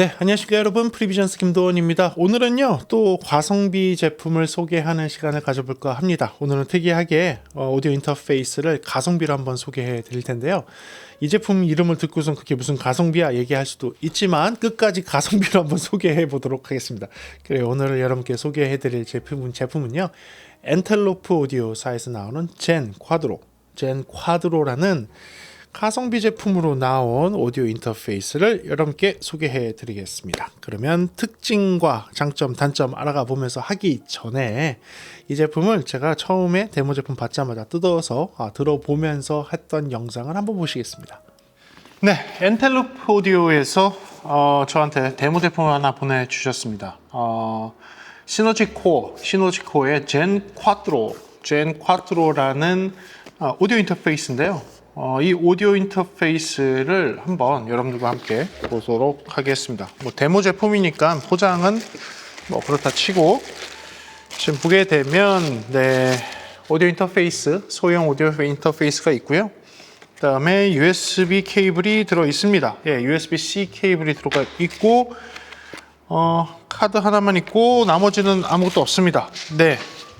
네, 안녕하십니까 여러분. 프리비전스 김도원입니다. 오늘은요 또 가성비 제품을 소개하는 시간을 가져볼까 합니다. 오늘은 특이하게 오디오 인터페이스를 가성비로 한번 소개해 드릴 텐데요. 이 제품 이름을 듣고선 그게 무슨 가성비야 얘기할 수도 있지만 끝까지 가성비로 한번 소개해 보도록 하겠습니다. 그래 오늘 여러분께 소개해 드릴 제품은요 엔텔로프 오디오사에서 나오는 젠 쿼드로라는 가성비 제품으로 나온 오디오 인터페이스를 여러분께 소개해 드리겠습니다. 그러면 특징과 장점, 단점 알아가 보면서 하기 전에 이 제품을 제가 처음에 데모 제품 받자마자 뜯어서 들어보면서 했던 영상을 한번 보시겠습니다. 네, 엔텔로프 오디오에서 저한테 데모 제품을 하나 보내주셨습니다. 시너지 코어의 젠 쿼드로라는 오디오 인터페이스인데요. 이 오디오 인터페이스를 한번 여러분들과 함께 보도록 하겠습니다. 뭐 데모 제품이니까 포장은 뭐 그렇다 치고 지금 보게 되면 오디오 인터페이스, 소형 오디오 인터페이스가 있고요. 그 다음에 USB 케이블이 들어 있습니다. USB-C 케이블이 들어가 있고 카드 하나만 있고 나머지는 아무것도 없습니다.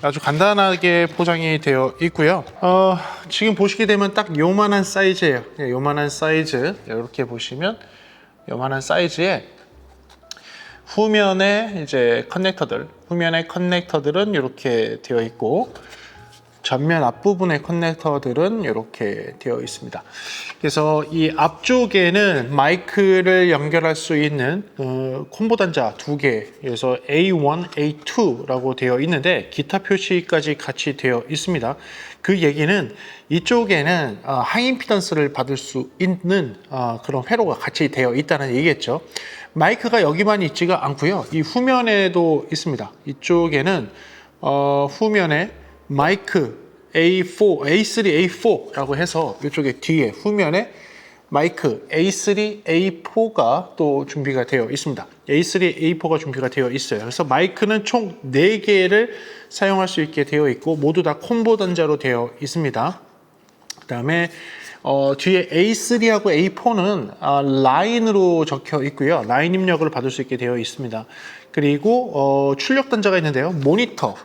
아주 간단하게 포장이 되어 있고요. 지금 보시게 되면 딱 요만한 사이즈예요. 요만한 사이즈. 이렇게 보시면 요만한 사이즈에 후면에 이제 후면의 커넥터들은 이렇게 되어 있고 전면 앞부분의 커넥터들은 이렇게 되어 있습니다. 그래서 이 앞쪽에는 마이크를 연결할 수 있는 콤보 단자 2개에서 A1, A2라고 되어 있는데 기타 표시까지 같이 되어 있습니다. 그 얘기는 이쪽에는 하이임피던스를 받을 수 있는 그런 회로가 같이 되어 있다는 얘기겠죠. 마이크가 여기만 있지가 않고요. 이 후면에도 있습니다. 이쪽에는 후면에 마이크 A3, A4라고 해서 이쪽에 뒤에 후면에 마이크 A3, A4가 또 준비가 되어 있습니다. A3, A4가 준비가 되어 있어요. 그래서 마이크는 총 4개를 사용할 수 있게 되어 있고 모두 다 콤보 단자로 되어 있습니다. 그 다음에 뒤에 A3하고 A4는 라인으로 적혀 있고요. 라인 입력을 받을 수 있게 되어 있습니다. 그리고 출력 단자가 있는데요. 모니터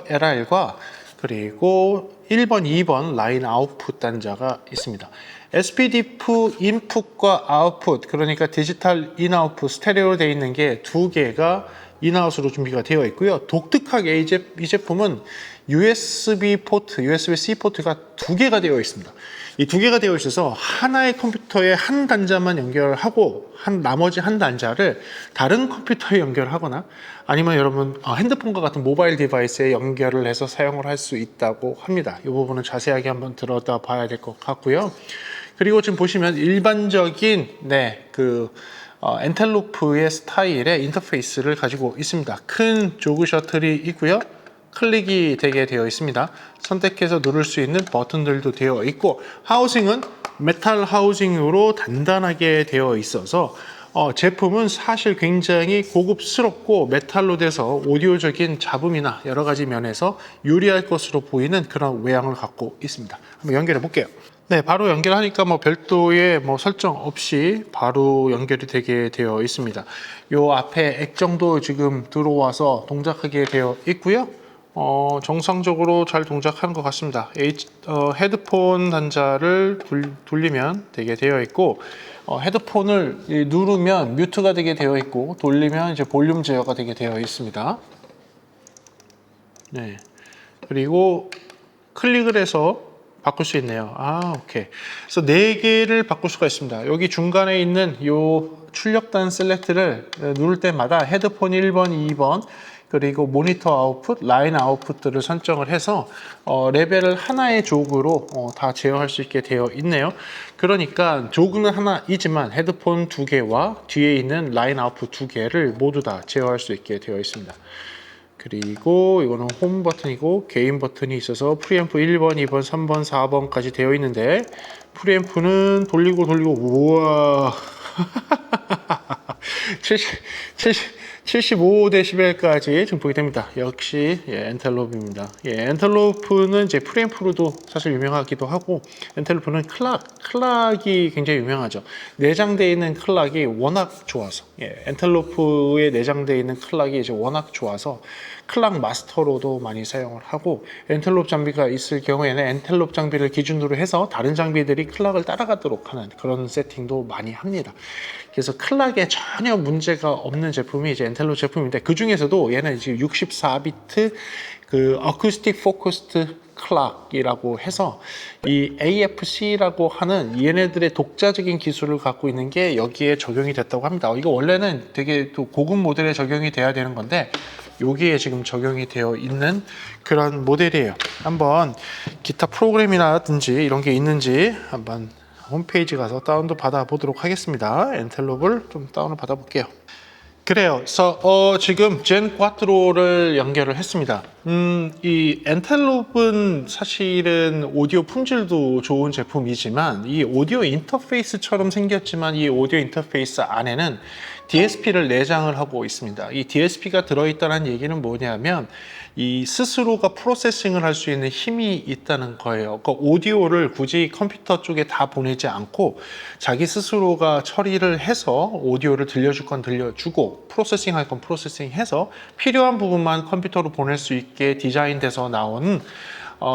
LR과 그리고 1번, 2번 라인 아웃풋 단자가 있습니다. SPDIF 인풋과 아웃풋, 그러니까 디지털 인아웃풋 스테레오로 되어 있는 게 2개가 인아웃으로 준비가 되어 있고요. 독특하게 이 제품은 USB-C 포트가 2개가 되어 있습니다. 이 2개가 되어 있어서 하나의 컴퓨터에 한 단자만 연결하고 나머지 한 단자를 다른 컴퓨터에 연결하거나 아니면 여러분 핸드폰과 같은 모바일 디바이스에 연결을 해서 사용을 할 수 있다고 합니다. 이 부분은 자세하게 한번 들여다 봐야 될 것 같고요. 그리고 지금 보시면 일반적인 엔텔로프의 스타일의 인터페이스를 가지고 있습니다. 큰 조그 셔틀이 있고요. 클릭이 되게 되어 있습니다. 선택해서 누를 수 있는 버튼들도 되어 있고 하우징은 메탈 하우징으로 단단하게 되어 있어서 제품은 사실 굉장히 고급스럽고 메탈로 돼서 오디오적인 잡음이나 여러 가지 면에서 유리할 것으로 보이는 그런 외양을 갖고 있습니다. 한번 연결해 볼게요. 바로 연결하니까 별도의 설정 없이 바로 연결이 되게 되어 있습니다. 요 앞에 액정도 지금 들어와서 동작하게 되어 있고요. 정상적으로 잘 동작하는 것 같습니다. 헤드폰 단자를 돌리면 되게 되어 있고 헤드폰을 누르면 뮤트가 되게 되어 있고 돌리면 이제 볼륨 제어가 되게 되어 있습니다. 그리고 클릭을 해서 바꿀 수 있네요. 오케이. 그래서 4개를 바꿀 수가 있습니다. 여기 중간에 있는 요 출력단 셀렉트를 누를 때마다 헤드폰 1번, 2번 그리고 모니터 아웃풋, 라인 아웃풋들을 설정을 해서 레벨을 하나의 조그로 다 제어할 수 있게 되어 있네요. 그러니까 조그는 하나이지만 헤드폰 2개와 뒤에 있는 라인 아웃풋 2개를 모두 다 제어할 수 있게 되어 있습니다. 그리고 이거는 홈 버튼이고 게인 버튼이 있어서 프리앰프 1번, 2번, 3번, 4번까지 되어 있는데 프리앰프는 돌리고 우와 75dB까지 증폭이 됩니다. 역시 엔텔롭입니다. 엔텔로프는 이제 프리앰프로도 사실 유명하기도 하고, 엔텔로프는 클락이 굉장히 유명하죠. 내장되어 있는 클락이 워낙 좋아서, 엔텔로프에 내장되어 있는 클락이 이제 워낙 좋아서 클락 마스터로도 많이 사용을 하고, 엔텔롭 장비가 있을 경우에는 엔텔롭 장비를 기준으로 해서 다른 장비들이 클락을 따라가도록 하는 그런 세팅도 많이 합니다. 그래서 클락에 전혀 문제가 없는 제품이 이제 엔텔롭 제품인데, 그 중에서도 얘는 지금 64비트 그 어쿠스틱 포커스드 클락이라고 해서 이 AFC라고 하는 얘네들의 독자적인 기술을 갖고 있는 게 여기에 적용이 됐다고 합니다. 이거 원래는 되게 또 고급 모델에 적용이 돼야 되는 건데, 여기에 지금 적용이 되어 있는 그런 모델이에요. 한번 기타 프로그램이라든지 이런 게 있는지 한번 홈페이지 가서 다운도 받아 보도록 하겠습니다. 엔텔롭을 좀 다운을 받아 볼게요. 그래요. 그래서 지금 젠 4를 연결을 했습니다. 이 엔텔롭은 사실은 오디오 품질도 좋은 제품이지만, 이 오디오 인터페이스처럼 생겼지만 이 오디오 인터페이스 안에는 DSP를 내장을 하고 있습니다. 이 DSP가 들어있다는 얘기는 뭐냐면, 이 스스로가 프로세싱을 할 수 있는 힘이 있다는 거예요. 그러니까 오디오를 굳이 컴퓨터 쪽에 다 보내지 않고 자기 스스로가 처리를 해서 오디오를 들려줄 건 들려주고 프로세싱 할 건 프로세싱 해서 필요한 부분만 컴퓨터로 보낼 수 있게 디자인돼서 나온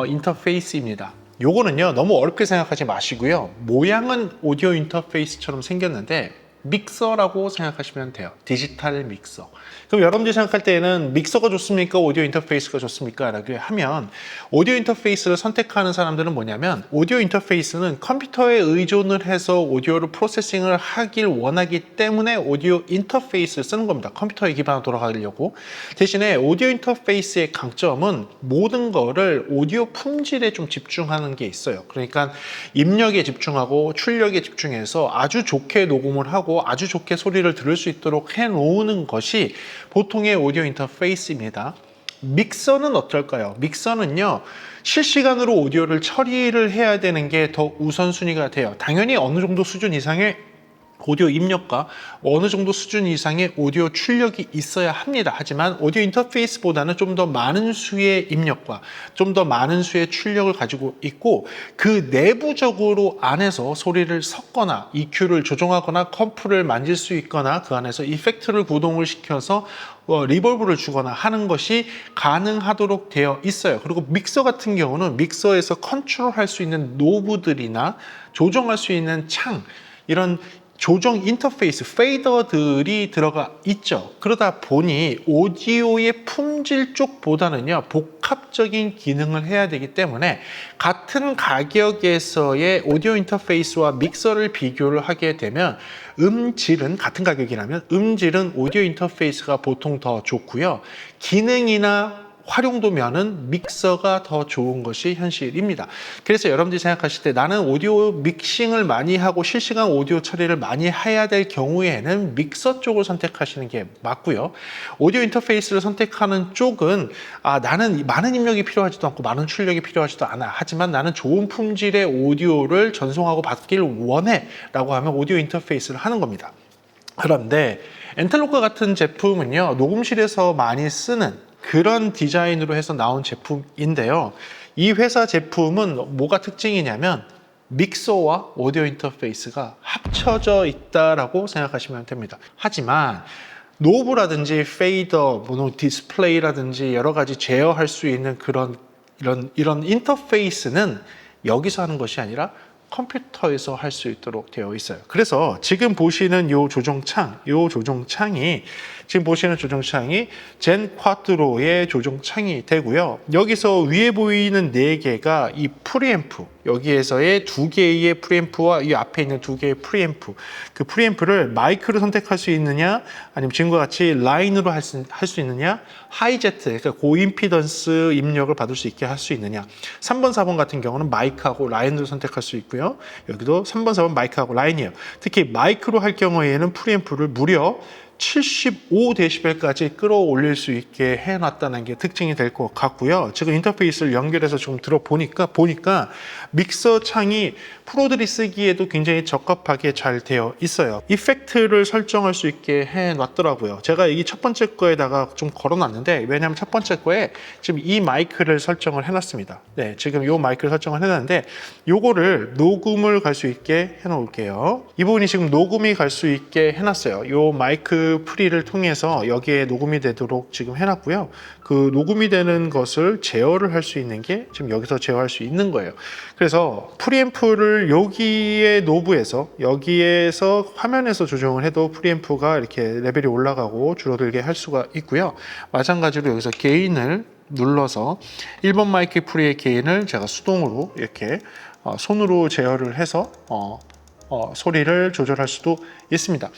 인터페이스입니다. 요거는요, 너무 어렵게 생각하지 마시고요. 모양은 오디오 인터페이스처럼 생겼는데 믹서라고 생각하시면 돼요. 디지털 믹서. 그럼 여러분들이 생각할 때에는 믹서가 좋습니까? 오디오 인터페이스가 좋습니까? 라고 하면, 오디오 인터페이스를 선택하는 사람들은 뭐냐면, 오디오 인터페이스는 컴퓨터에 의존을 해서 오디오를 프로세싱을 하길 원하기 때문에 오디오 인터페이스를 쓰는 겁니다. 컴퓨터에 기반으로 돌아가려고. 대신에 오디오 인터페이스의 강점은 모든 거를 오디오 품질에 좀 집중하는 게 있어요. 그러니까 입력에 집중하고 출력에 집중해서 아주 좋게 녹음을 하고 아주 좋게 소리를 들을 수 있도록 해놓는 것이 보통의 오디오 인터페이스입니다. 믹서는 어떨까요? 믹서는요, 실시간으로 오디오를 처리를 해야 되는 게 더 우선순위가 돼요. 당연히 어느 정도 수준 이상의 오디오 입력과 어느 정도 수준 이상의 오디오 출력이 있어야 합니다. 하지만 오디오 인터페이스보다는 좀 더 많은 수의 입력과 좀 더 많은 수의 출력을 가지고 있고, 그 내부적으로 안에서 소리를 섞거나 EQ를 조정하거나 컴프를 만질 수 있거나 그 안에서 이펙트를 구동을 시켜서 리버브를 주거나 하는 것이 가능하도록 되어 있어요. 그리고 믹서 같은 경우는 믹서에서 컨트롤할 수 있는 노브들이나 조정할 수 있는 창, 이런 조정 인터페이스, 페이더들이 들어가 있죠. 그러다 보니 오디오의 품질 쪽보다는요, 복합적인 기능을 해야 되기 때문에 같은 가격에서의 오디오 인터페이스와 믹서를 비교를 하게 되면 음질은, 같은 가격이라면 음질은 오디오 인터페이스가 보통 더 좋고요. 기능이나 활용도면은 믹서가 더 좋은 것이 현실입니다. 그래서 여러분들이 생각하실 때 나는 오디오 믹싱을 많이 하고 실시간 오디오 처리를 많이 해야 될 경우에는 믹서 쪽을 선택하시는 게 맞고요. 오디오 인터페이스를 선택하는 쪽은 나는 많은 입력이 필요하지도 않고 많은 출력이 필요하지도 않아. 하지만 나는 좋은 품질의 오디오를 전송하고 받길 원해 라고 하면 오디오 인터페이스를 하는 겁니다. 그런데 엔텔롭과 같은 제품은요, 녹음실에서 많이 쓰는 그런 디자인으로 해서 나온 제품인데요. 이 회사 제품은 뭐가 특징이냐면 믹서와 오디오 인터페이스가 합쳐져 있다라고 생각하시면 됩니다. 하지만 노브라든지 페이더, 디스플레이라든지 여러 가지 제어할 수 있는 이런 인터페이스는 여기서 하는 것이 아니라 컴퓨터에서 할 수 있도록 되어 있어요. 그래서 지금 보시는 이 조종창이 젠 4의 조종창이 되고요. 여기서 위에 보이는 4개가 이 프리앰프, 여기에서의 2개의 프리앰프와 이 앞에 있는 2개의 프리앰프, 그 프리앰프를 마이크로 선택할 수 있느냐, 아니면 지금과 같이 라인으로 할 수 있느냐, 하이제트, 그러니까 고임피던스 입력을 받을 수 있게 할 수 있느냐. 3번, 4번 같은 경우는 마이크하고 라인으로 선택할 수 있고요. 여기도 3번, 4번 마이크하고 라인이에요. 특히 마이크로 할 경우에는 프리앰프를 무려 75dB까지 끌어올릴 수 있게 해놨다는 게 특징이 될 것 같고요. 지금 인터페이스를 연결해서 좀 들어보니까 믹서 창이 프로들이 쓰기에도 굉장히 적합하게 잘 되어 있어요. 이펙트를 설정할 수 있게 해놨더라고요. 제가 이 첫 번째 거에다가 좀 걸어놨는데, 왜냐하면 첫 번째 거에 지금 이 마이크를 설정을 해놨습니다. 네, 지금 이 마이크를 설정을 해놨는데 요거를 녹음을 갈 수 있게 해놓을게요. 이 부분이 지금 녹음이 갈 수 있게 해놨어요. 요 마이크 프리를 통해서 여기에 녹음이 되도록 지금 해놨고요. 그 녹음이 되는 것을 제어를 할 수 있는 게 지금 여기서 제어할 수 있는 거예요. 그래서 프리앰프를 여기에 노브에서 여기에서 화면에서 조정을 해도 프리앰프가 이렇게 레벨이 올라가고 줄어들게 할 수가 있고요. 마찬가지로 여기서 게인을 눌러서 1번 마이크 프리의 게인을 제가 수동으로 이렇게 손으로 제어를 해서 소리를 조절할 수도 있습니다.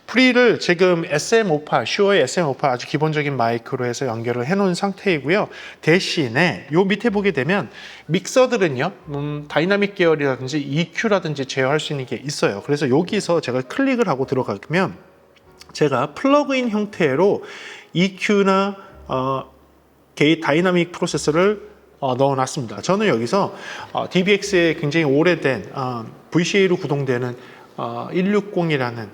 프리를 지금 SM58, 슈어의 SM58 아주 기본적인 마이크로 해서 연결을 해놓은 상태이고요. 대신에 요 밑에 보게 되면 믹서들은요, 다이나믹 계열이라든지 EQ라든지 제어할 수 있는 게 있어요. 그래서 여기서 제가 클릭을 하고 들어가면 제가 플러그인 형태로 EQ나 다이나믹 프로세서를 넣어놨습니다. 저는 여기서 DBX에 굉장히 오래된 VCA로 구동되는 160이라는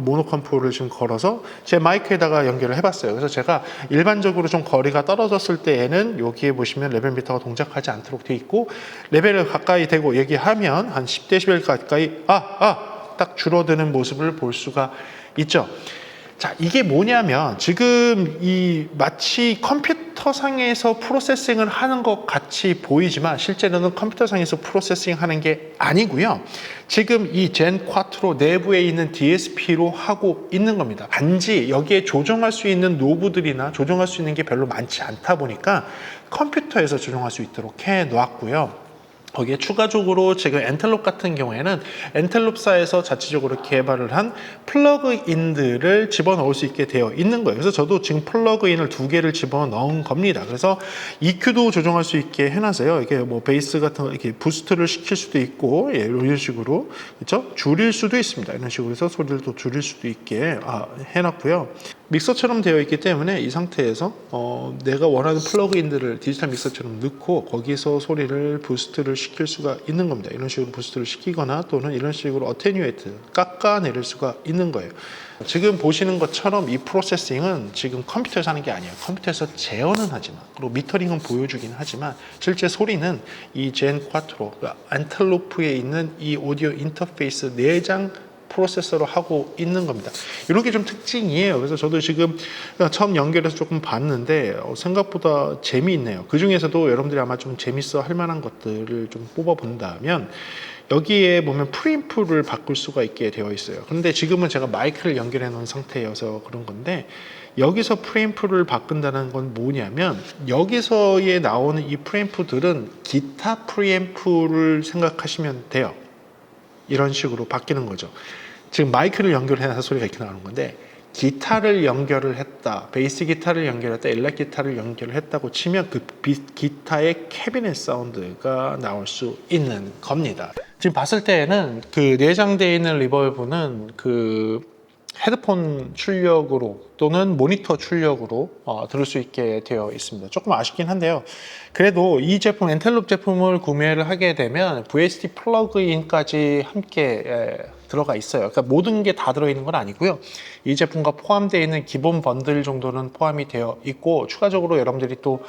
모노 컴프를 지금 걸어서 제 마이크에다가 연결을 해봤어요. 그래서 제가 일반적으로 좀 거리가 떨어졌을 때에는 여기에 보시면 레벨 미터가 동작하지 않도록 되어 있고, 레벨을 가까이 대고 얘기하면 한 10dB 가까이 딱 줄어드는 모습을 볼 수가 있죠. 자, 이게 뭐냐면 지금 마치 컴퓨터상에서 프로세싱을 하는 것 같이 보이지만 실제로는 컴퓨터상에서 프로세싱 하는 게 아니고요. 지금 이 젠 쿼트로 내부에 있는 DSP로 하고 있는 겁니다. 단지 여기에 조정할 수 있는 노브들이나 조정할 수 있는 게 별로 많지 않다 보니까 컴퓨터에서 조정할 수 있도록 해 놓았고요. 거기에 추가적으로 지금 엔텔롭 같은 경우에는 엔텔롭사에서 자체적으로 개발을 한 플러그인들을 집어넣을 수 있게 되어 있는 거예요. 그래서 저도 지금 플러그인을 2개를 집어넣은 겁니다. 그래서 EQ도 조정할 수 있게 해놨어요. 이게 뭐 베이스 같은 거 이렇게 부스트를 시킬 수도 있고, 이런 식으로 그렇죠? 줄일 수도 있습니다. 이런 식으로 해서 소리를 또 줄일 수도 있게 해놨고요. 믹서처럼 되어 있기 때문에 이 상태에서 내가 원하는 플러그인들을 디지털 믹서처럼 넣고 거기서 소리를 부스트를 시킬 수가 있는 겁니다. 이런 식으로 부스트를 시키거나 또는 이런 식으로 어테뉴에이트, 깎아내릴 수가 있는 거예요. 지금 보시는 것처럼 이 프로세싱은 지금 컴퓨터에서 하는 게 아니에요. 컴퓨터에서 제어는 하지만, 그리고 미터링은 보여주긴 하지만 실제 소리는 이 젠 쿼트로, 안텔로프에 있는 이 오디오 인터페이스 내장 프로세서로 하고 있는 겁니다. 이런 게 좀 특징이에요. 그래서 저도 지금 처음 연결해서 조금 봤는데 생각보다 재미있네요. 그 중에서도 여러분들이 아마 좀 재밌어 할 만한 것들을 좀 뽑아 본다면, 여기에 보면 프리앰프를 바꿀 수가 있게 되어 있어요. 그런데 지금은 제가 마이크를 연결해 놓은 상태여서 그런 건데, 여기서 프리앰프를 바꾼다는 건 뭐냐면, 여기서에 나오는 이 프리앰프들은 기타 프리앰프를 생각하시면 돼요. 이런 식으로 바뀌는 거죠. 지금 마이크를 연결해서 소리가 이렇게 나오는 건데, 기타를 연결을 했다, 베이스 기타를 연결했다, 일렉 기타를 연결을 했다고 치면 그 기타의 캐비넷 사운드가 나올 수 있는 겁니다. 지금 봤을 때에는 그 내장되어 있는 리버브는 그 헤드폰 출력으로 또는 모니터 출력으로 들을 수 있게 되어 있습니다. 조금 아쉽긴 한데요. 그래도 이 제품, 엔텔롭 제품을 구매를 하게 되면 VST 플러그인까지 함께 들어가 있어요. 그러니까 모든 게 다 들어있는 건 아니고요. 이 제품과 포함되어 있는 기본 번들 정도는 포함이 되어 있고, 추가적으로 여러분들이 또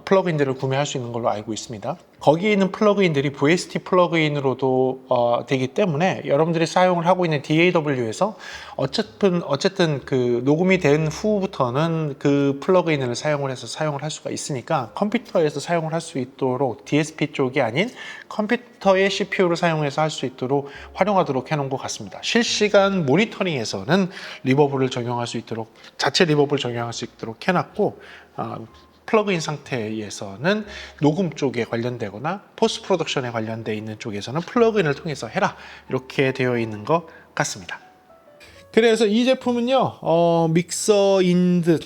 플러그인들을 구매할 수 있는 걸로 알고 있습니다. 거기에 있는 플러그인들이 VST 플러그인으로도 되기 때문에 여러분들이 사용을 하고 있는 DAW에서 어쨌든 그 녹음이 된 후부터는 그 플러그인을 사용을 해서 사용을 할 수가 있으니까, 컴퓨터에서 사용을 할 수 있도록 DSP 쪽이 아닌 컴퓨터의 CPU를 사용해서 할 수 있도록 활용하도록 해놓은 것 같습니다. 실시간 모니터링에서는 리버브를 적용할 수 있도록, 자체 리버브를 적용할 수 있도록 해놨고, 플러그인 상태에서는 녹음 쪽에 관련되거나 포스트 프로덕션에 관련되어 있는 쪽에서는 플러그인을 통해서 해라, 이렇게 되어 있는 것 같습니다. 그래서 이 제품은요, 믹서인 듯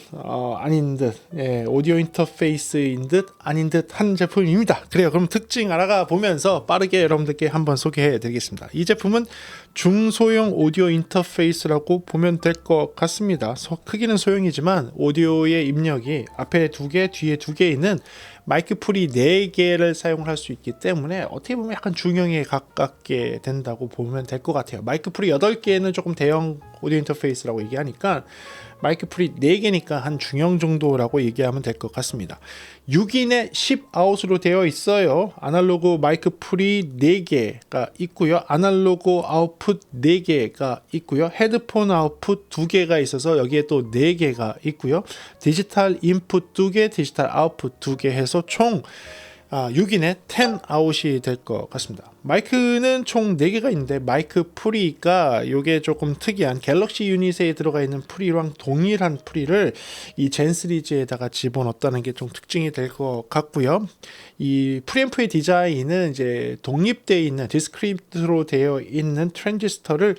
아닌 듯, 오디오 인터페이스인 듯 아닌 듯 한 제품입니다. 그래요. 그럼 특징 알아가 보면서 빠르게 여러분들께 한번 소개해 드리겠습니다. 이 제품은 중소형 오디오 인터페이스라고 보면 될 것 같습니다. 크기는 소형이지만 오디오의 입력이 앞에 2개, 뒤에 2개 있는 마이크 풀이 4개를 사용할 수 있기 때문에 어떻게 보면 약간 중형에 가깝게 된다고 보면 될 것 같아요. 마이크 풀이 8개는 조금 대형 오디오 인터페이스라고 얘기하니까 마이크 풀이 4개니까 한 중형 정도라고 얘기하면 될 것 같습니다. 6인에 10아웃으로 되어 있어요. 아날로그 마이크 풀이 4개가 있고요. 아날로그 아웃풋 4개가 있고요. 헤드폰 아웃풋 2개가 있어서 여기에 또 4개가 있고요. 디지털 인풋 2개, 디지털 아웃풋 2개 해서 총 6인에 10아웃이 될 것 같습니다. 마이크는 총 4개가 있는데 마이크 프리가 이게 조금 특이한 갤럭시 유닛에 들어가 있는 프리랑 동일한 프리를 이 젠 시리즈에다가 집어넣었다는 게 좀 특징이 될 것 같고요. 이 프리앰프의 디자인은 이제 독립되어 있는 디스크리트로 되어 있는 트랜지스터를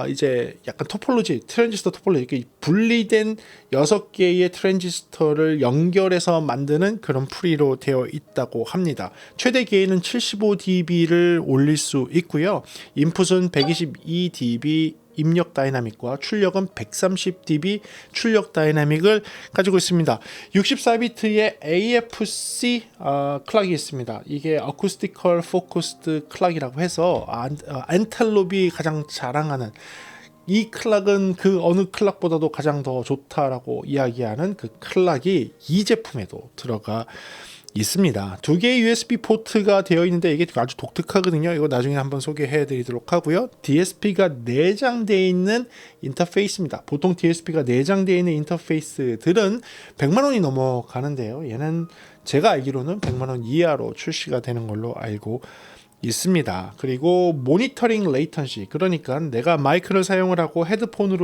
이제 약간 트랜지스터 토폴로지 이렇게 분리된 6개의 트랜지스터를 연결해서 만드는 그런 프리로 되어 있다고 합니다. 최대 게인은 75dB를 올릴 수 있고요. 인풋은 122dB 입력 다이나믹과 출력은 130dB 출력 다이나믹을 가지고 있습니다. 64비트의 AFC 클락이 있습니다. 이게 어쿠스티컬 포커스드 클락이라고 해서 엔텔롭이 가장 자랑하는 이 클락은 그 어느 클락보다도 가장 더 좋다라고 이야기하는 그 클락이 이 제품에도 들어가 있습니다. 2개의 USB 포트가 되어 있는데 이게 아주 독특하거든요. 이거 나중에 한번 소개해 드리도록 하고요. DSP가 내장되어 있는 인터페이스입니다. 보통 DSP가 내장되어 있는 인터페이스들은 100만 원이 넘어가는데요. 얘는 제가 알기로는 100만 원 이하로 출시가 되는 걸로 알고 있습니다. 그리고 모니터링 레이턴시, 그러니까 내가 마이크를 사용을 하고 헤드폰을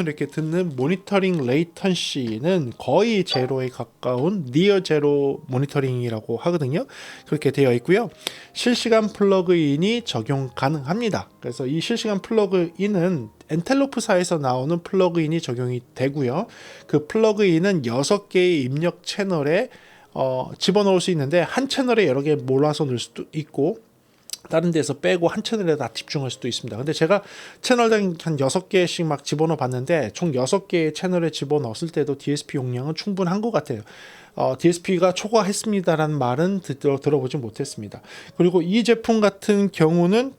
이렇게 듣는 모니터링 레이턴시는 거의 제로에 가까운 니어 제로 모니터링이라고 하거든요. 그렇게 되어 있고요. 실시간 플러그인이 적용 가능합니다. 그래서 이 실시간 플러그인은 엔텔로프사에서 나오는 플러그인이 적용이 되고요. 그 플러그인은 6개의 입력 채널에 집어넣을 수 있는데 한 채널에 여러 개 몰아서 넣을 수도 있고 다른 데서 빼고 한 채널에 다 집중할 수도 있습니다. 근데 제가 채널당 한 6개씩 막 집어넣어 봤는데 총 6개의 채널에 집어넣었을 때도 DSP 용량은 충분한 것 같아요. DSP가 초과했습니다라는 말은 들어보지 못했습니다. 그리고 이 제품 같은 경우는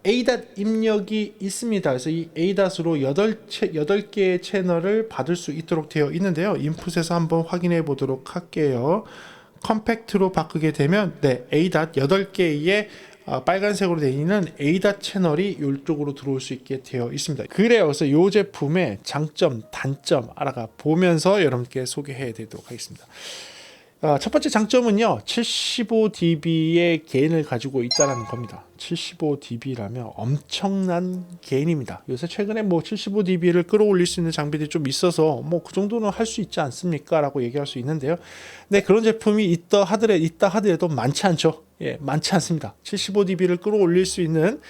ADAT 입력이 있습니다. 그래서 이 ADAT으로 8개의 채널을 받을 수 있도록 되어 있는데요. 인풋에서 한번 확인해 보도록 할게요. 컴팩트로 바꾸게 되면 ADAT 8개의 빨간색으로 되어 있는 ADAT 채널이 이쪽으로 들어올 수 있게 되어 있습니다. 그래요. 그래서 이 제품의 장점, 단점 알아가 보면서 여러분께 소개해 드리도록 하겠습니다. 첫 번째 장점은요, 75dB의 게인을 가지고 있다는 겁니다. 75dB라면 엄청난 게인입니다. 요새 최근에 75dB를 끌어올릴 수 있는 장비들이 좀 있어서 그 정도는 할 수 있지 않습니까? 라고 얘기할 수 있는데요. 네, 그런 제품이 있다 하더라도 많지 않죠. 예, 많지 않습니다. 75dB를 끌어올릴 수 있는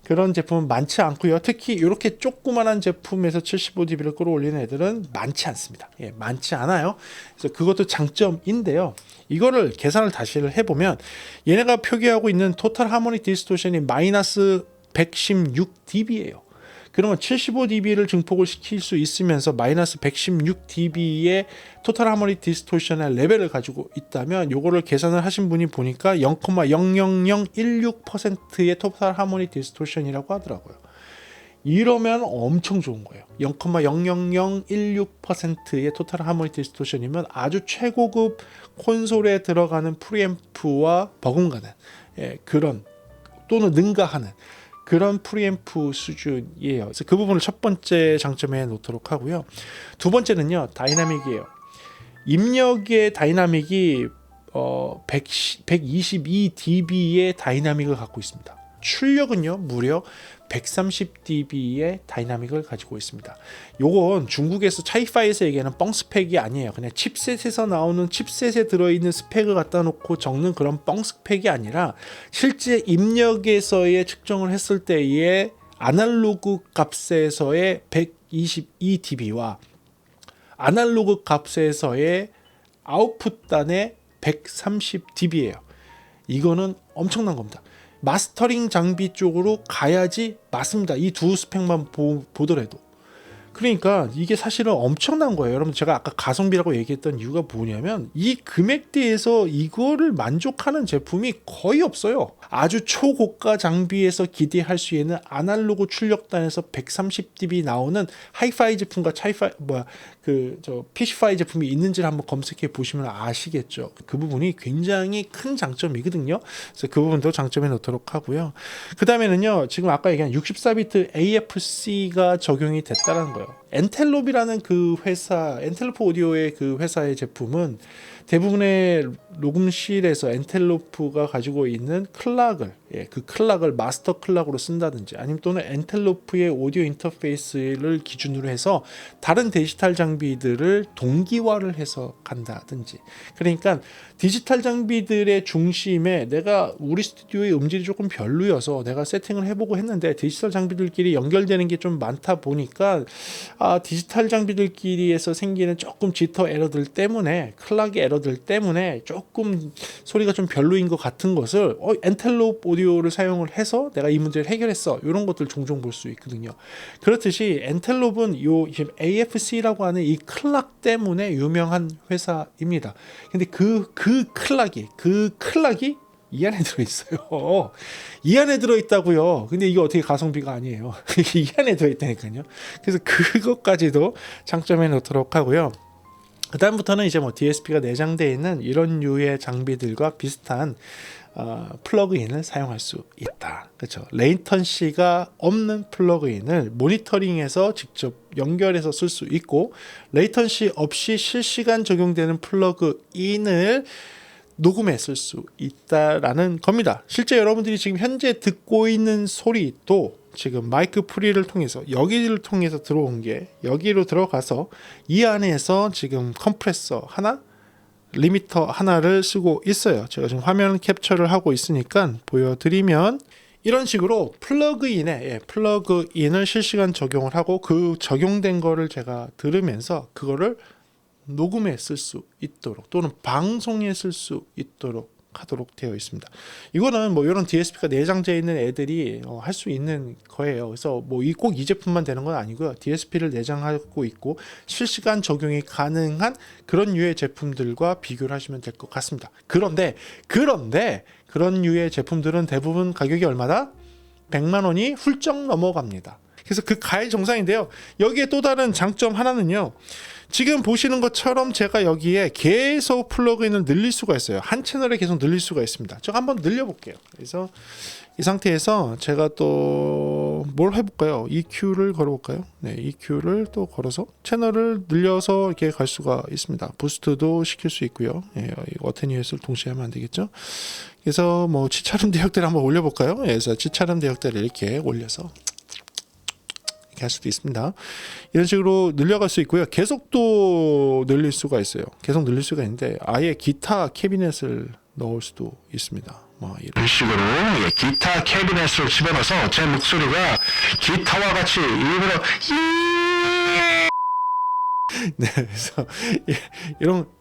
그런 제품은 많지 않고요. 특히 이렇게 조그만한 제품에서 75dB를 끌어올리는 애들은 많지 않습니다. 예, 많지 않아요. 그래서 그것도 장점인데요. 이거를 계산을 다시 해보면 얘네가 표기하고 있는 토탈 하모니 디스토션이 마이너스 116dB예요. 그러면 75dB를 증폭을 시킬 수 있으면서 마이너스 116dB의 토탈 하모니 디스토션의 레벨을 가지고 있다면 요거를 계산을 하신 분이 보니까 0,00016%의 토탈 하모니 디스토션이라고 하더라고요. 이러면 엄청 좋은 거예요. 0,00016%의 토탈 하모니 디스토션이면 아주 최고급 콘솔에 들어가는 프리앰프와 버금가는 그런 또는 능가하는 그런 프리앰프 수준이에요. 그래서 그 부분을 첫 번째 장점에 놓도록 하고요. 두 번째는요, 다이나믹이에요. 입력의 다이나믹이 122dB의 다이나믹을 갖고 있습니다. 출력은요, 무려 130dB의 다이나믹을 가지고 있습니다. 요건 중국에서 차이파이에서 얘기하는 뻥 스펙이 아니에요. 그냥 칩셋에서 나오는 칩셋에 들어있는 스펙을 갖다 놓고 적는 그런 뻥 스펙이 아니라 실제 입력에서의 측정을 했을 때의 아날로그 값에서의 122dB와 아날로그 값에서의 아웃풋 단의 130dB예요. 이거는 엄청난 겁니다. 마스터링 장비 쪽으로 가야지 맞습니다. 이 두 스펙만 보더라도. 그러니까 이게 사실은 엄청난 거예요. 여러분, 제가 아까 가성비라고 얘기했던 이유가 뭐냐면 이 금액대에서 이거를 만족하는 제품이 거의 없어요. 아주 초고가 장비에서 기대할 수 있는 아날로그 출력단에서 130dB 나오는 하이파이 제품과 PC5 제품이 있는지를 한번 검색해 보시면 아시겠죠. 그 부분이 굉장히 큰 장점이거든요. 그래서 그 부분도 장점에 넣도록 하고요. 그 다음에는요, 지금 아까 얘기한 64비트 AFC가 적용이 됐다는 거예요. 엔텔롭이라는 그 회사, 엔텔로프 오디오의 그 회사의 제품은 대부분의 녹음실에서 엔텔로프가 가지고 있는 클락을, 그 클락을 마스터 클락으로 쓴다든지, 아니면 또는 엔텔로프의 오디오 인터페이스를 기준으로 해서 다른 디지털 장비들을 동기화를 해서 간다든지. 그러니까 디지털 장비들의 중심에 내가 우리 스튜디오의 음질이 조금 별로여서 내가 세팅을 해보고 했는데 디지털 장비들끼리 연결되는 게 좀 많다 보니까 디지털 장비들끼리에서 생기는 조금 지터 에러들 때문에, 클락의 에러들 때문에 조금 소리가 좀 별로인 것 같은 것을 엔텔롭 오디오를 사용을 해서 내가 이 문제를 해결했어, 이런 것들 종종 볼 수 있거든요. 그렇듯이 엔텔롭은 지금 AFC라고 하는 이 클락 때문에 유명한 회사입니다. 근데 그 클락이 이 안에 들어있어요. 이 안에 들어있다고요. 근데 이게 어떻게 가성비가 아니에요. 이 안에 들어있다니까요. 그래서 그것까지도 장점에 넣도록 하고요. 그 다음부터는 이제 뭐 DSP가 내장되어 있는 이런 류의 장비들과 비슷한 플러그인을 사용할 수 있다. 그렇죠. 레이턴시가 없는 플러그인을 모니터링해서 직접 연결해서 쓸 수 있고, 레이턴시 없이 실시간 적용되는 플러그인을 녹음에 쓸 수 있다라는 겁니다. 실제 여러분들이 지금 현재 듣고 있는 소리도 지금 마이크 프리를 통해서, 여기를 통해서 들어온 게 여기로 들어가서 이 안에서 지금 컴프레서 하나, 리미터 하나를 쓰고 있어요. 제가 지금 화면 캡처를 하고 있으니까 보여드리면, 이런 식으로 플러그인을 실시간 적용을 하고 그 적용된 거를 제가 들으면서 그거를 녹음에 쓸 수 있도록 또는 방송에 쓸 수 있도록 하도록 되어 있습니다. 이거는 뭐 이런 DSP가 내장되어 있는 애들이 할 수 있는 거예요. 그래서 뭐 꼭 이 제품만 되는 건 아니고요. DSP를 내장하고 있고 실시간 적용이 가능한 그런 류의 제품들과 비교를 하시면 될 것 같습니다. 그런데 그런 류의 제품들은 대부분 가격이 얼마다? 100만 원이 훌쩍 넘어갑니다. 그래서 그 가해 정상인데요. 여기에 또 다른 장점 하나는요. 지금 보시는 것처럼 제가 여기에 계속 플러그인을 늘릴 수가 있어요. 한 채널에 계속 늘릴 수가 있습니다. 제가 한번 늘려볼게요. 그래서 이 상태에서 제가 또 뭘 해볼까요? EQ를 걸어볼까요? 네, EQ를 또 걸어서 채널을 늘려서 이렇게 갈 수가 있습니다. 부스트도 시킬 수 있고요. 어테뉴에이션을 동시에 하면 안 되겠죠? 그래서 뭐 치차름 대역대를 한번 올려볼까요? 그래서 치차름 대역대를 이렇게 올려서 할 수도 있습니다. 이런 식으로 늘려갈 수 있고요. 계속도 늘릴 수가 있어요. 계속 늘릴 수가 있는데 아예 기타 캐비넷을 넣을 수도 있습니다. 뭐 이런 식으로 기타 캐비넷을 집어넣어서 제 목소리가 기타와 같이 일부러 네, 그래서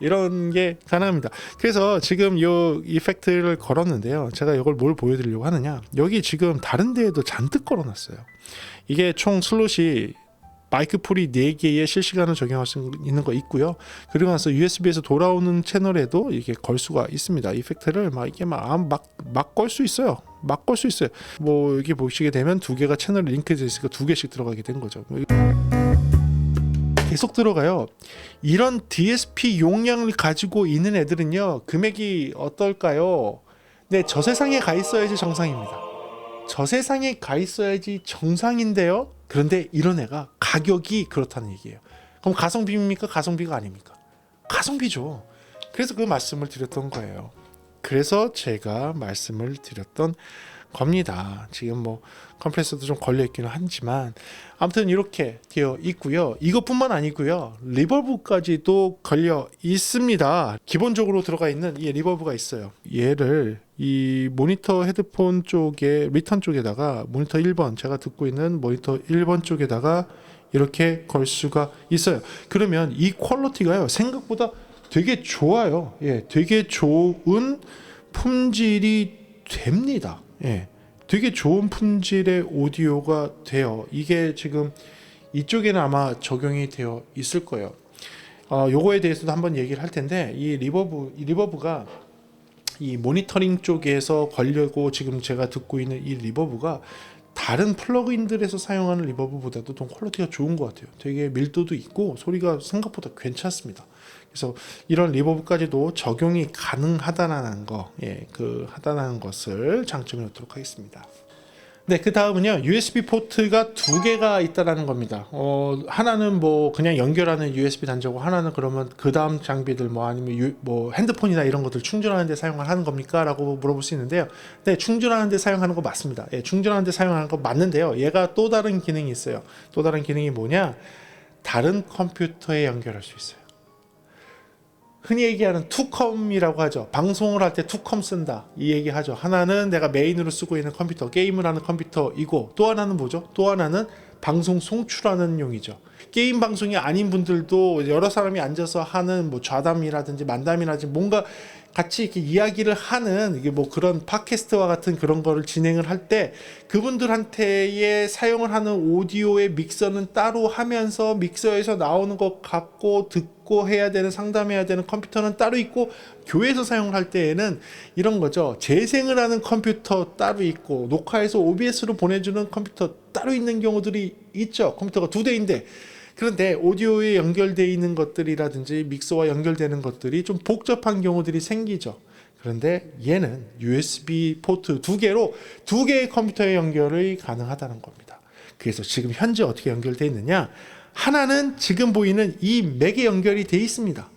이런 게 가능합니다. 그래서 지금 이 이펙트를 걸었는데요. 제가 이걸 뭘 보여드리려고 하느냐? 여기 지금 다른 데에도 잔뜩 걸어놨어요. 이게 총 슬롯이 마이크 프리 4개에 실시간으로 적용할 수 있는 거 있고요. 그리고 나서 USB에서 돌아오는 채널에도 이렇게 걸 수가 있습니다. 이펙트를 막 걸 수 있어요. 막 걸 수 있어요. 뭐 여기 보시게 되면 2개가 채널 링크되어 있으니까 2개씩 들어가게 된 거죠. 계속 들어가요. 이런 DSP 용량을 가지고 있는 애들은요, 금액이 어떨까요? 네, 저 세상에 가 있어야지 정상입니다. 저 세상에 가 있어야지 정상인데요. 그런데 이런 애가 가격이 그렇다는 얘기예요. 그럼 가성비입니까? 가성비가 아닙니까? 가성비죠. 그래서 그 말씀을 드렸던 거예요. 그래서 제가 말씀을 드렸던 겁니다. 지금 뭐 컴프레서도 좀 걸려 있기는 하지만 아무튼 이렇게 되어 있고요. 이것뿐만 아니고요. 리버브까지도 걸려 있습니다. 기본적으로 들어가 있는 이 리버브가 있어요. 얘를 이 모니터 헤드폰 쪽에 리턴 쪽에다가 모니터 1번, 제가 듣고 있는 모니터 1번 쪽에다가 이렇게 걸 수가 있어요. 그러면 이 퀄리티가요, 생각보다 되게 좋아요. 되게 좋은 품질이 됩니다. 예, 되게 좋은 품질의 오디오가 돼요. 이게 지금 이쪽에는 아마 적용이 되어 있을 거예요. 요거에 대해서도 한번 얘기를 할 텐데, 이 리버브가 이 모니터링 쪽에서 걸려고 지금 제가 듣고 있는 이 리버브가 다른 플러그인들에서 사용하는 리버브보다도 좀 퀄리티가 좋은 것 같아요. 되게 밀도도 있고 소리가 생각보다 괜찮습니다. 그래서 이런 리버브까지도 적용이 가능하다는 거, 하다는 것을 장점을 놓도록 하겠습니다. 네, 그 다음은요, USB 포트가 두 개가 있다라는 겁니다. 하나는 뭐 그냥 연결하는 USB 단자고, 하나는 그러면 그 다음 장비들 뭐 아니면 뭐 핸드폰이나 이런 것들 충전하는 데 사용을 하는 겁니까? 라고 물어볼 수 있는데요. 네, 충전하는 데 사용하는 거 맞습니다. 예, 충전하는 데 사용하는 거 맞는데요. 얘가 또 다른 기능이 있어요. 또 다른 기능이 뭐냐? 다른 컴퓨터에 연결할 수 있어요. 흔히 얘기하는 투컴이라고 하죠. 방송을 할 때 투컴 쓴다, 이 얘기 하죠. 하나는 내가 메인으로 쓰고 있는 컴퓨터, 게임을 하는 컴퓨터이고, 또 하나는 뭐죠? 또 하나는 방송 송출하는 용이죠. 게임 방송이 아닌 분들도 여러 사람이 앉아서 하는 뭐 좌담이라든지 만담이라든지 뭔가 같이 이렇게 이야기를 하는, 이게 뭐 그런 팟캐스트와 같은 그런 거를 진행을 할 때 그분들한테의 사용을 하는 오디오의 믹서는 따로 하면서 믹서에서 나오는 것 갖고 듣고 해야 되는, 상담해야 되는 컴퓨터는 따로 있고, 교회에서 사용을 할 때에는 이런 거죠. 재생을 하는 컴퓨터 따로 있고, 녹화해서 OBS로 보내주는 컴퓨터 따로 있는 경우들이 있죠. 컴퓨터가 두 대인데, 그런데 오디오에 연결되어 있는 것들이라든지 믹서와 연결되는 것들이 좀 복잡한 경우들이 생기죠. 그런데 얘는 USB 포트 두 개로 두 개의 컴퓨터의 연결이 가능하다는 겁니다. 그래서 지금 현재 어떻게 연결되어 있느냐? 하나는 지금 보이는 이 맥에 연결이 되어 있습니다.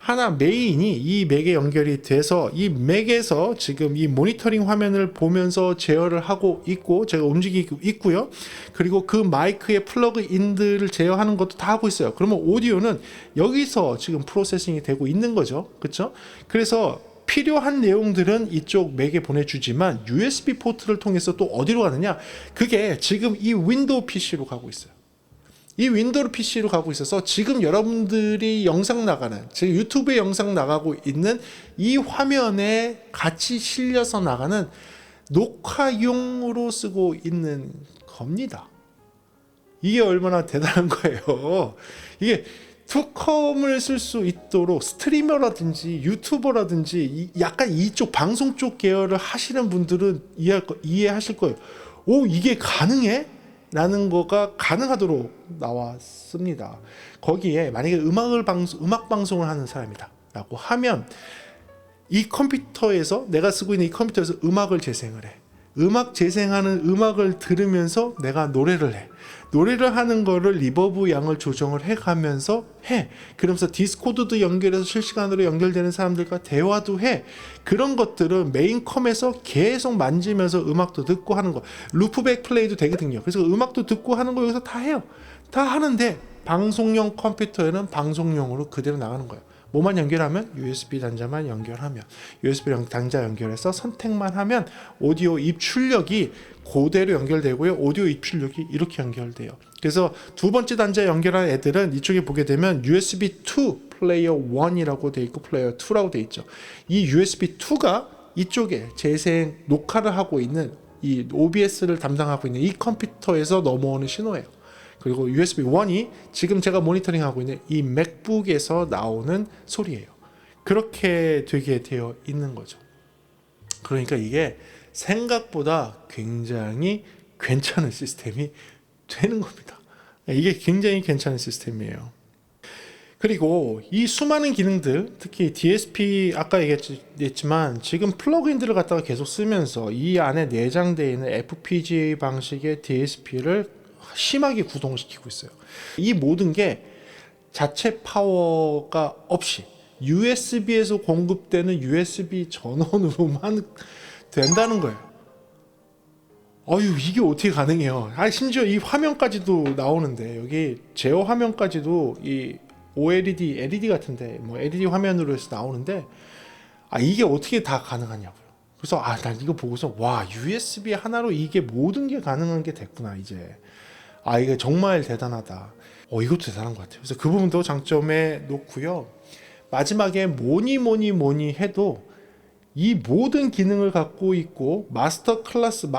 하나 메인이 이 맥에 연결이 돼서 이 맥에서 지금 이 모니터링 화면을 보면서 제어를 하고 있고, 제가 움직이고 있고요. 그리고 그 마이크의 플러그인들을 제어하는 것도 다 하고 있어요. 그러면 오디오는 여기서 지금 프로세싱이 되고 있는 거죠. 그렇죠? 그래서 필요한 내용들은 이쪽 맥에 보내주지만 USB 포트를 통해서 또 어디로 가느냐? 그게 지금 이 윈도우 PC로 가고 있어요. 이 윈도우 PC로 가고 있어서 지금 여러분들이 영상 나가는, 즉 유튜브에 영상 나가고 있는 이 화면에 같이 실려서 나가는 녹화용으로 쓰고 있는 겁니다. 이게 얼마나 대단한 거예요. 이게 투컴을 쓸 수 있도록 스트리머라든지 유튜버라든지 약간 이쪽 방송 쪽 계열을 하시는 분들은 이해하실 거예요. 오, 이게 가능해? 라는 거가 가능하도록 나왔습니다. 거기에 만약에 음악 방송을 하는 사람이다 라고 하면, 이 컴퓨터에서, 내가 쓰고 있는 이 컴퓨터에서 음악을 재생을 해. 음악 재생하는 음악을 들으면서 내가 노래를 해. 노래를 하는 거를 리버브 양을 조정을 해가면서 해. 그러면서 디스코드도 연결해서 실시간으로 연결되는 사람들과 대화도 해. 그런 것들은 메인 컴에서 계속 만지면서 음악도 듣고 하는 거. 루프백 플레이도 되거든요. 그래서 음악도 듣고 하는 거 여기서 다 해요. 다 하는데 방송용 컴퓨터에는 방송용으로 그대로 나가는 거예요. 뭐만 연결하면? USB 단자만 연결하면, USB 단자 연결해서 선택만 하면 오디오 입출력이 그대로 연결되고요. 오디오 입출력이 이렇게 연결돼요. 그래서 두 번째 단자에 연결한 애들은 이쪽에 보게 되면 USB2 플레이어 1이라고 돼 있고 플레이어 2라고 돼 있죠. 이 USB2가 이쪽에 재생 녹화를 하고 있는, 이 OBS를 담당하고 있는 이 컴퓨터에서 넘어오는 신호예요. 그리고 USB 1이 지금 제가 모니터링하고 있는 이 맥북에서 나오는 소리예요. 그렇게 되게 되어 있는 거죠. 그러니까 이게 생각보다 굉장히 괜찮은 시스템이 되는 겁니다. 이게 굉장히 괜찮은 시스템이에요. 그리고 이 수많은 기능들, 특히 DSP 아까 얘기했지만 지금 플러그인들을 갖다가 계속 쓰면서 이 안에 내장되어 있는 FPGA 방식의 DSP를 심하게 구동시키고 있어요. 이 모든 게 자체 파워가 없이 USB에서 공급되는 USB 전원으로만 된다는 거예요. 이게 어떻게 가능해요? 심지어 이 화면까지도 나오는데, 여기 제어 화면까지도 이 OLED, LED 같은데 뭐 LED 화면으로 해서 나오는데, 이게 어떻게 다 가능하냐고요. 그래서 난 이거 보고서 와, USB 하나로 이게 모든 게 가능한 게 됐구나 이제. 이게 정말 대단하다. 이것도 대단한 것 같아요. 그래서 그 부분도 장점에 놓고요. 마지막에 뭐니 해도 이 모든 기능을 갖고 있고 마스터링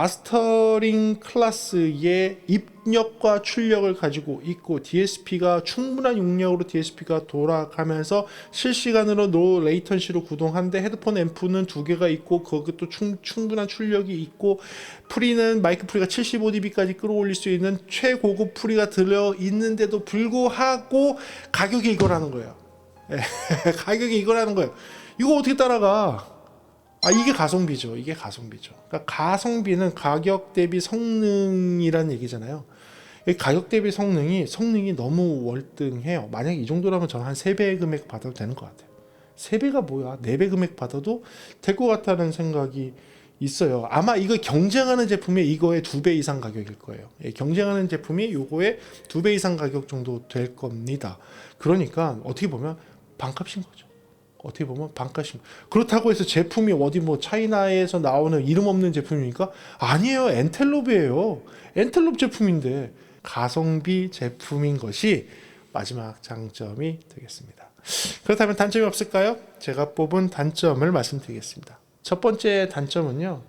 클래스의 입력과 출력을 가지고 있고 DSP가 충분한 용량으로 DSP가 돌아가면서 실시간으로 노 레이턴시로 구동하는데 헤드폰 앰프는 2개가 있고 그것도 충분한 출력이 있고 프리는 마이크 프리가 75dB까지 끌어올릴 수 있는 최고급 프리가 들어 있는데도 불구하고 가격이 이거라는 거예요. 가격이 이거라는 거예요. 이거 어떻게 따라가? 이게 가성비죠. 이게 가성비죠. 그러니까 가성비는 가격 대비 성능이라는 얘기잖아요. 가격 대비 성능이 너무 월등해요. 만약에 이 정도라면 저는 한 3배의 금액 받아도 되는 것 같아요. 3배가 뭐야? 4배 금액 받아도 될 것 같다는 생각이 있어요. 아마 이거 경쟁하는 제품이 이거의 2배 이상 가격일 거예요. 경쟁하는 제품이 요거의 2배 이상 가격 정도 될 겁니다. 그러니까 어떻게 보면 반값인 거죠. 어떻게 보면 반값인. 그렇다고 해서 제품이 어디 뭐 차이나에서 나오는 이름 없는 제품이니까 아니에요. 엔텔롭이에요. 엔텔롭 제품인데 가성비 제품인 것이 마지막 장점이 되겠습니다. 그렇다면 단점이 없을까요? 제가 뽑은 단점을 말씀드리겠습니다. 첫 번째 단점은요,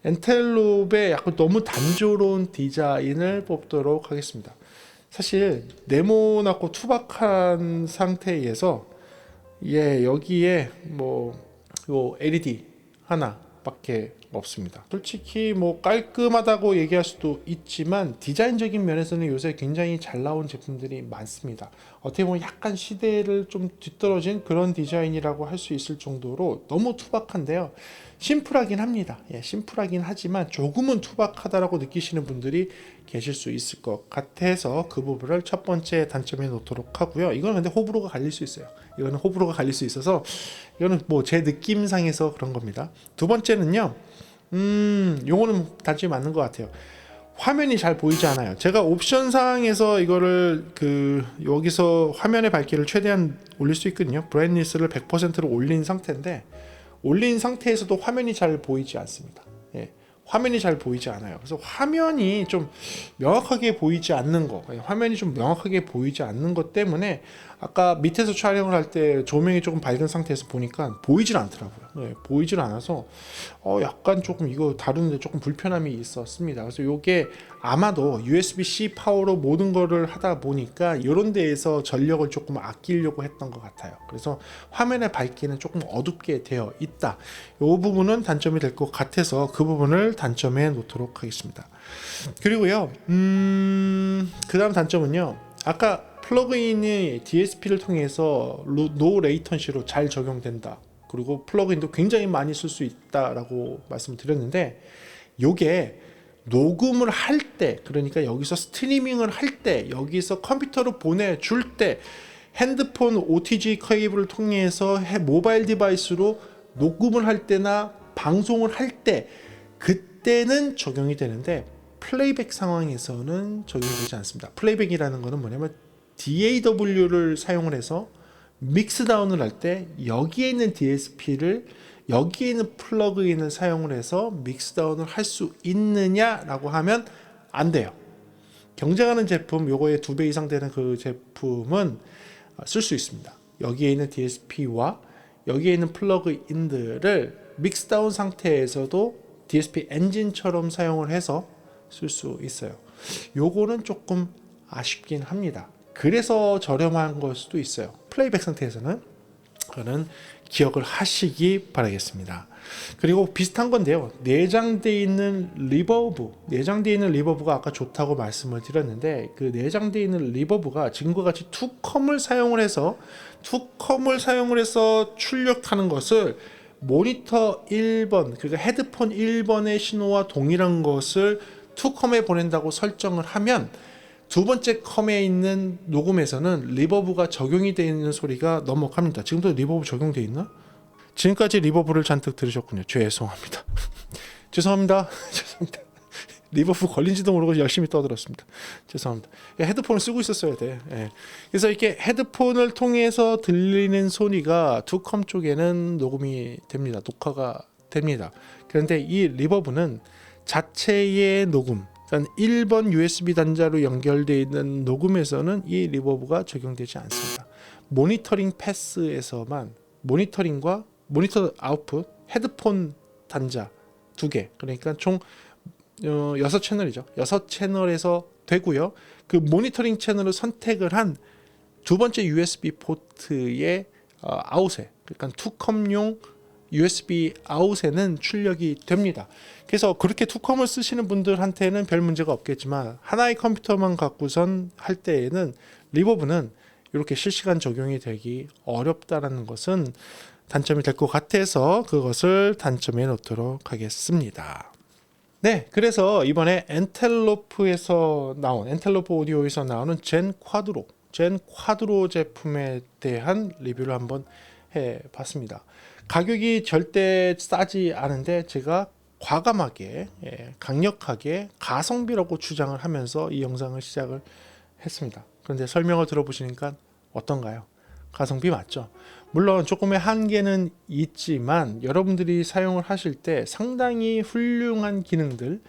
엔텔롭의 약간 너무 단조로운 디자인을 뽑도록 하겠습니다. 사실 네모나고 투박한 상태에서 여기에 요 LED 하나밖에 없습니다. 솔직히 깔끔하다고 얘기할 수도 있지만 디자인적인 면에서는 요새 굉장히 잘 나온 제품들이 많습니다. 어떻게 보면 약간 시대를 좀 뒤떨어진 그런 디자인이라고 할 수 있을 정도로 너무 투박한데요. 심플하긴 합니다. 심플하긴 하지만 조금은 투박하다라고 느끼시는 분들이 계실 수 있을 것 같아서 그 부분을 첫 번째 단점에 놓도록 하고요. 이건 근데 호불호가 갈릴 수 있어요. 이거는 호불호가 갈릴 수 있어서 이거는 제 느낌상에서 그런 겁니다. 두 번째는요. 요거는 단점이 맞는 것 같아요. 화면이 잘 보이지 않아요. 제가 옵션 사항에서 이거를 여기서 화면의 밝기를 최대한 올릴 수 있거든요. 브라이트니스를 100%로 올린 상태인데 올린 상태에서도 화면이 잘 보이지 않습니다. 화면이 잘 보이지 않아요. 그래서 화면이 좀 명확하게 보이지 않는 거, 화면이 좀 명확하게 보이지 않는 것 때문에 아까 밑에서 촬영을 할 때 조명이 조금 밝은 상태에서 보니까 보이질 않더라고요. 보이질 않아서 약간 조금 이거 다루는데 조금 불편함이 있었습니다. 그래서 이게 아마도 USB-C 파워로 모든 거를 하다 보니까 이런 데에서 전력을 조금 아끼려고 했던 것 같아요. 그래서 화면의 밝기는 조금 어둡게 되어 있다. 이 부분은 단점이 될 것 같아서 그 부분을 단점에 놓도록 하겠습니다. 그리고요, 그 다음 단점은요, 아까 플러그인이 DSP를 통해서 노 레이턴시로 잘 적용된다. 그리고 플러그인도 굉장히 많이 쓸 수 있다라고 말씀드렸는데 요게 녹음을 할 때, 그러니까 여기서 스트리밍을 할 때, 여기서 컴퓨터로 보내줄 때 핸드폰 OTG 케이블을 통해서 모바일 디바이스로 녹음을 할 때나 방송을 할 때 그때는 적용이 되는데 플레이백 상황에서는 적용이 되지 않습니다. 플레이백이라는 거는 뭐냐면 DAW를 사용을 해서 믹스다운을 할 때 여기에 있는 DSP를 여기에 있는 플러그인을 사용을 해서 믹스다운을 할 수 있느냐라고 하면 안 돼요. 경쟁하는 제품 요거의 2배 이상 되는 그 제품은 쓸 수 있습니다. 여기에 있는 DSP와 여기에 있는 플러그인들을 믹스다운 상태에서도 DSP 엔진처럼 사용을 해서 쓸 수 있어요. 요거는 조금 아쉽긴 합니다. 그래서 저렴한 걸 수도 있어요. 플레이백 상태에서는. 그거는 기억을 하시기 바라겠습니다. 그리고 비슷한 건데요. 내장되어 있는 리버브가 아까 좋다고 말씀을 드렸는데 그 내장되어 있는 리버브가 지금과 같이 투컴을 사용을 해서 출력하는 것을 모니터 1번, 그러니까 헤드폰 1번의 신호와 동일한 것을 투컴에 보낸다고 설정을 하면 두 번째 컴에 있는 녹음에서는 리버브가 적용이 되어 있는 소리가 넘어갑니다. 지금도 리버브 적용되어 있나? 지금까지 리버브를 잔뜩 들으셨군요. 죄송합니다. 죄송합니다. 리버브 걸린지도 모르고 열심히 떠들었습니다. 죄송합니다. 헤드폰을 쓰고 있었어야 돼. 그래서 이렇게 헤드폰을 통해서 들리는 소리가 투컴 쪽에는 녹음이 됩니다. 녹화가 됩니다. 그런데 이 리버브는 자체의 녹음, 그러니까 1번 USB 단자로 연결되어 있는 녹음에서는 이 리버브가 적용되지 않습니다. 모니터링 패스에서만 모니터 아웃풋, 헤드폰 단자 2개, 그러니까 총 6채널이죠. 6채널에서 되고요. 그 모니터링 채널을 선택을 한 두 번째 USB 포트의 아웃에, 그러니까 투컴용 USB 아웃에는 출력이 됩니다. 그래서 그렇게 투컴을 쓰시는 분들한테는 별 문제가 없겠지만 하나의 컴퓨터만 갖고선 할 때에는 리버브는 이렇게 실시간 적용이 되기 어렵다라는 것은 단점이 될 것 같아서 그것을 단점에 놓도록 하겠습니다. 네, 그래서 이번에 엔텔로프에서 나온, 엔텔로프 오디오에서 나오는 젠 쿼드로 제품에 대한 리뷰를 한번 해봤습니다. 가격이 절대 싸지 않은데 제가 과감하게, 강력하게 가성비라고 주장을 하면서 이 영상을 시작을 했습니다. 그런데 설명을 들어보시니까 어떤가요? 가성비 맞죠? 물론 조금의 한계는 있지만 여러분들이 사용을 하실 때 상당히 훌륭한 기능들,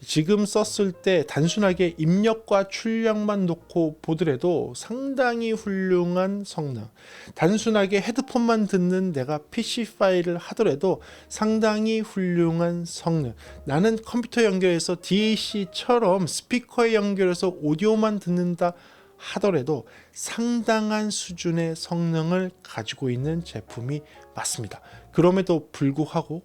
지금 썼을 때 단순하게 입력과 출력만 놓고 보더라도 상당히 훌륭한 성능, 단순하게 헤드폰만 듣는 내가 PC 파일을 하더라도 상당히 훌륭한 성능, 나는 컴퓨터 연결해서 DAC처럼 스피커에 연결해서 오디오만 듣는다 하더라도 상당한 수준의 성능을 가지고 있는 제품이 맞습니다. 그럼에도 불구하고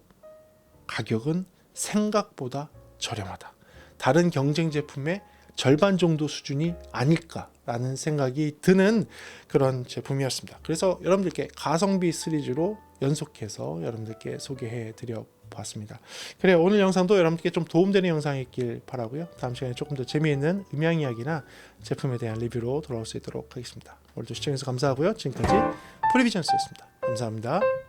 가격은 생각보다 저렴하다. 다른 경쟁 제품의 절반 정도 수준이 아닐까라는 생각이 드는 그런 제품이었습니다. 그래서 여러분들께 가성비 시리즈로 연속해서 여러분들께 소개해 드려 봤습니다. 그래, 오늘 영상도 여러분들께 좀 도움되는 영상이길 바라고요. 다음 시간에 조금 더 재미있는 음향 이야기나 제품에 대한 리뷰로 돌아올 수 있도록 하겠습니다. 오늘도 시청해주셔서 감사하고요. 지금까지 프리비전스였습니다. 감사합니다.